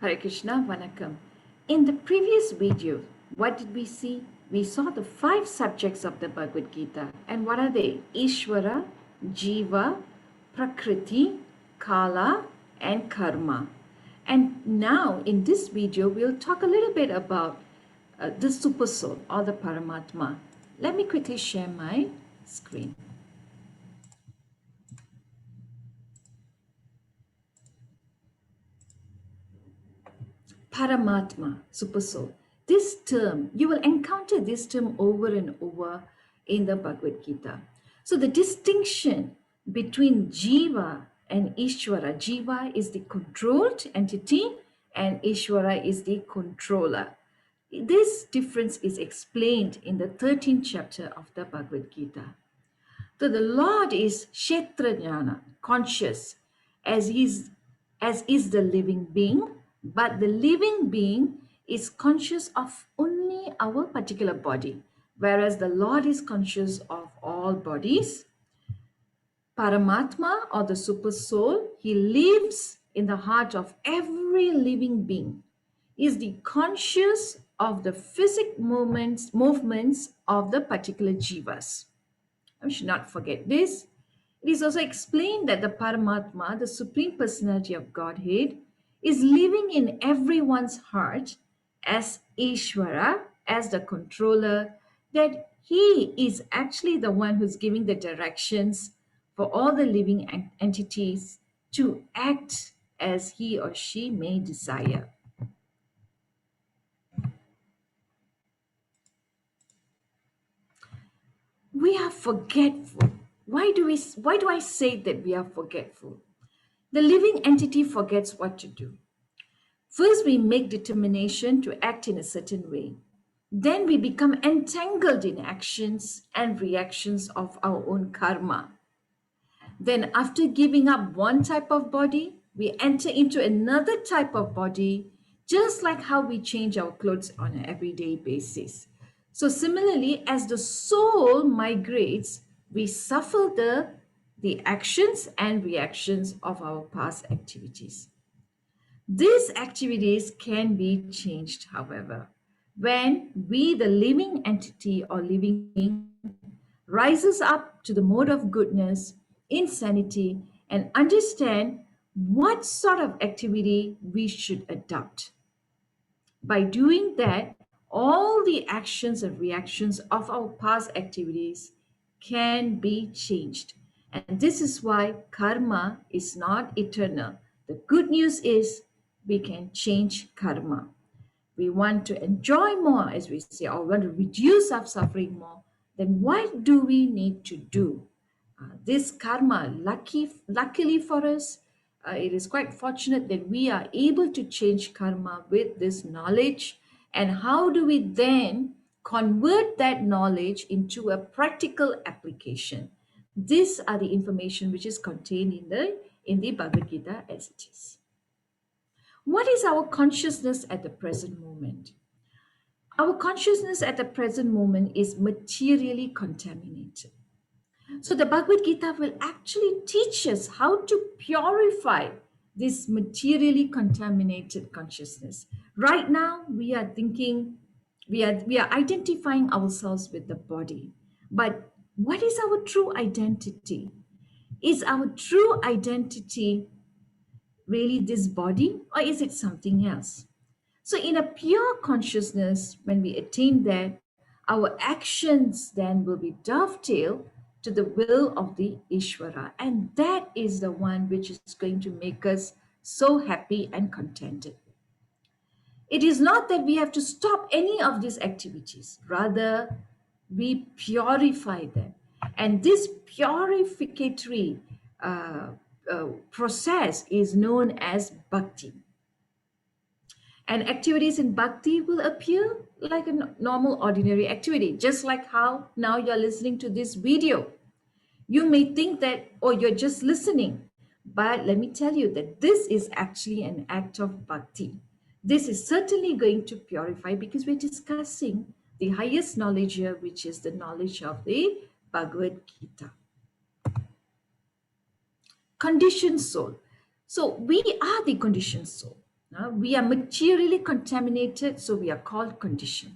Hare Krishna, Vanakkam. In the previous video, what did we see? We saw the 5 subjects of the Bhagavad Gita. And what are they? Ishvara, Jiva, Prakriti, Kala, and Karma. And now in this video, we'll talk a little bit about the Super Soul or the Paramatma. Let me quickly share my screen. Paramatma, Super Soul. This term, you will encounter this term over and over in the Bhagavad Gita. So the distinction between Jiva and Ishvara, Jiva is the controlled entity and Ishvara is the controller. This difference is explained in the 13th chapter of the Bhagavad Gita. So the Lord is Kshetrajnana, conscious, as is the living being, but the living being is conscious of only our particular body, whereas the Lord is conscious of all bodies. Paramatma, or the super soul, he lives in the heart of every living being, is the conscious of the physic movements of the particular jivas. I should not forget this. It is also explained that the Paramatma, the Supreme Personality of Godhead, is living in everyone's heart as Ishvara, as the controller, that he is actually the one who's giving the directions for all the living entities to act as he or she may desire. We are forgetful. Why do I say that we are forgetful? The living entity forgets what to do. First, we make determination to act in a certain way. Then we become entangled in actions and reactions of our own karma. Then, after giving up one type of body, we enter into another type of body, just like how we change our clothes on an everyday basis. So, similarly, as the soul migrates, we suffer the actions and reactions of our past activities. These activities can be changed, however, when we, the living entity or living being, rises up to the mode of goodness, insanity, and understand what sort of activity we should adopt. By doing that, all the actions and reactions of our past activities can be changed. And this is why karma is not eternal. The good news is we can change karma. We want to enjoy more, as we say, or want to reduce our suffering more, then what do we need to do? This karma, luckily for us, it is quite fortunate that we are able to change karma with this knowledge. And how do we then convert that knowledge into a practical application? These are the information which is contained in the Bhagavad Gita as it is. What is our consciousness at the present moment? Our consciousness at the present moment is materially contaminated. So the Bhagavad Gita will actually teach us how to purify this materially contaminated consciousness. Right now, we are thinking, we are identifying ourselves with the body. But what is our true identity? Is our true identity really this body, or is it something else? So, in a pure consciousness, when we attain that, our actions then will be dovetailed to the will of the Ishvara. And that is the one which is going to make us so happy and contented. It is not that we have to stop any of these activities, rather, we purify them. And this purificatory process is known as bhakti. And activities in bhakti will appear like a normal, ordinary activity, just like how now you're listening to this video. You may think that, oh, you're just listening. But let me tell you that this is actually an act of bhakti. This is certainly going to purify because we're discussing the highest knowledge here, which is the knowledge of the Bhagavad Gita. Conditioned soul. So we are the conditioned soul. We are materially contaminated, so we are called conditioned.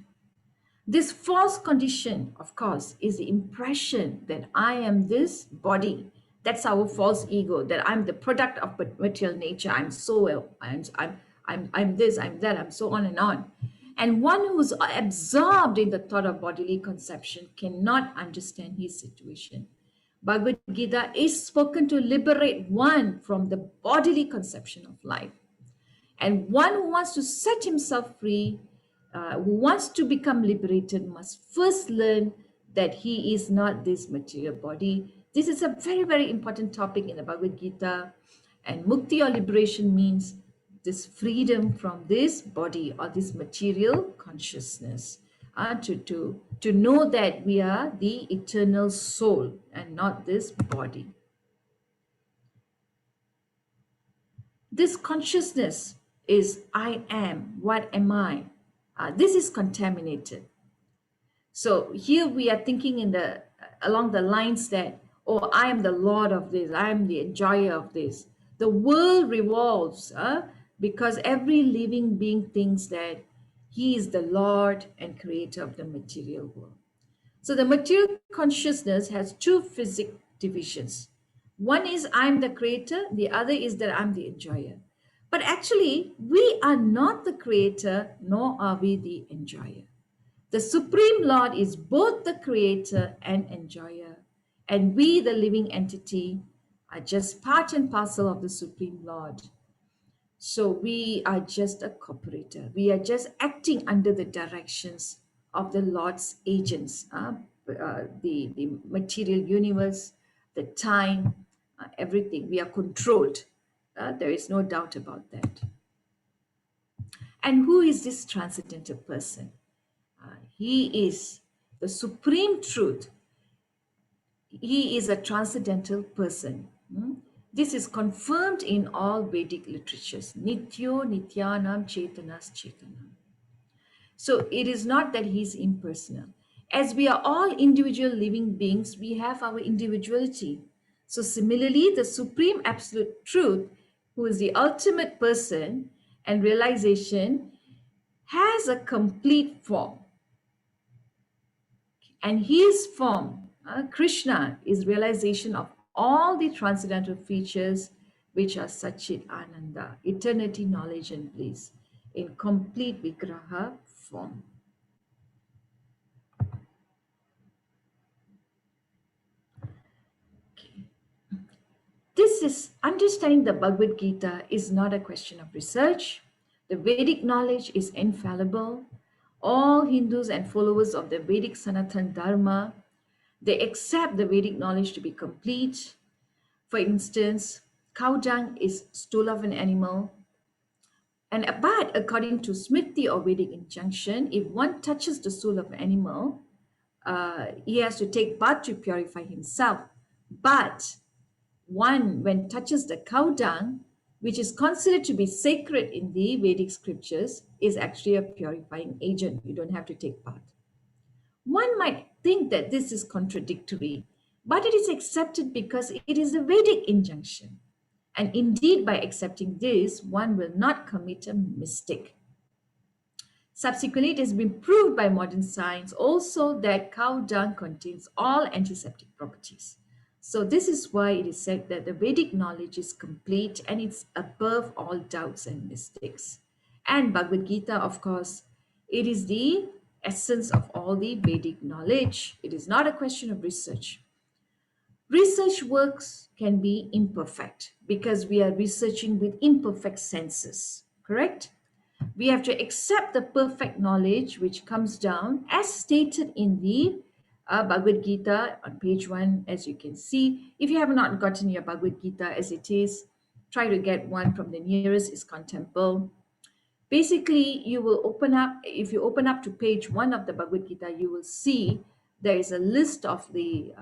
This false condition, of course, is the impression that I am this body. That's our false ego, that I'm the product of material nature. I'm so ill. I'm this, I'm that, I'm so on and on. And one who's absorbed in the thought of bodily conception cannot understand his situation. Bhagavad Gita is spoken to liberate one from the bodily conception of life. And one who wants to set himself free, who wants to become liberated, must first learn that he is not this material body. This is a very, very important topic in the Bhagavad Gita. And mukti or liberation means this freedom from this body or this material consciousness. To know that we are the eternal soul and not this body. This consciousness is I am, what am I? This is contaminated. So here we are thinking along the lines that, oh, I am the Lord of this, I am the enjoyer of this. The world revolves because every living being thinks that he is the Lord and creator of the material world. So the material consciousness has two physic divisions. One is I'm the creator, the other is that I'm the enjoyer. But actually, we are not the creator, nor are we the enjoyer. The Supreme Lord is both the creator and enjoyer. And we, the living entity, are just part and parcel of the Supreme Lord. So we are just a cooperator. We are just acting under the directions of the Lord's agents, the material universe, the time, everything. We are controlled. There is no doubt about that. And who is this transcendental person? He is the supreme truth. He is a transcendental person. This is confirmed in all Vedic literatures. Nityo Nityanam Chetanas Chetanam. So it is not that he is impersonal. As we are all individual living beings, we have our individuality. So similarly, the supreme absolute truth, who is the ultimate person and realization, has a complete form. And his form, Krishna, is realization of all the transcendental features which are Satchit Ananda, eternity, knowledge, and bliss, in complete Vigraha form. Okay. This is understanding the Bhagavad Gita is not a question of research. The Vedic knowledge is infallible. All Hindus and followers of the Vedic Sanatan Dharma, they accept the Vedic knowledge to be complete. For instance, cow dung is stool of an animal. But according to Smriti or Vedic injunction, if one touches the stool of an animal, he has to take bath to purify himself. But one, when touches the cow dung, which is considered to be sacred in the Vedic scriptures, is actually a purifying agent. You don't have to take bath. One might think that this is contradictory, but it is accepted because it is a Vedic injunction. And indeed, by accepting this, one will not commit a mistake. Subsequently, it has been proved by modern science also that cow dung contains all antiseptic properties. So this is why it is said that the Vedic knowledge is complete and it's above all doubts and mistakes. And Bhagavad Gita, of course, it is the essence of all the Vedic knowledge. It is not a question of research. Research works can be imperfect because we are researching with imperfect senses, correct? We have to accept the perfect knowledge which comes down as stated in the Bhagavad Gita on page 1, as you can see. If you have not gotten your Bhagavad Gita as it is, try to get one from the nearest ISKCON temple. Basically, you will open up, if you open up to page 1 of the Bhagavad Gita, you will see there is a list of the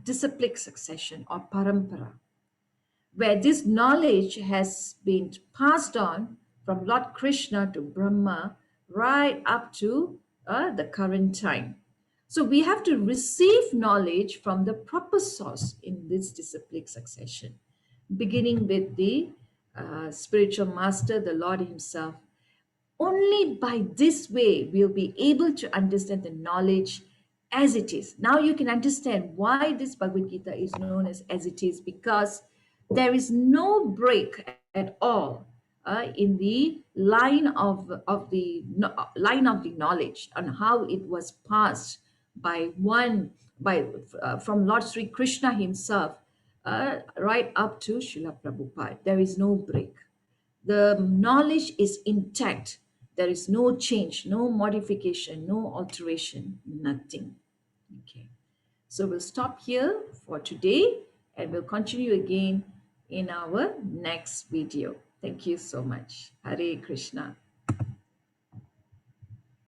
disciplic succession or parampara, where this knowledge has been passed on from Lord Krishna to Brahma right up to the current time. So we have to receive knowledge from the proper source in this disciplic succession, beginning with the spiritual master, the Lord Himself. Only by this way we'll be able to understand the knowledge as it is. Now you can understand why this Bhagavad Gita is known as it is, because there is no break at all in the line of the knowledge on how it was passed by one by from Lord Sri Krishna himself, right up to Srila Prabhupada. There is no break. The knowledge is intact. There is no change, no modification, no alteration, nothing. Okay. So we'll stop here for today and we'll continue again in our next video. Thank you so much. Hare Krishna.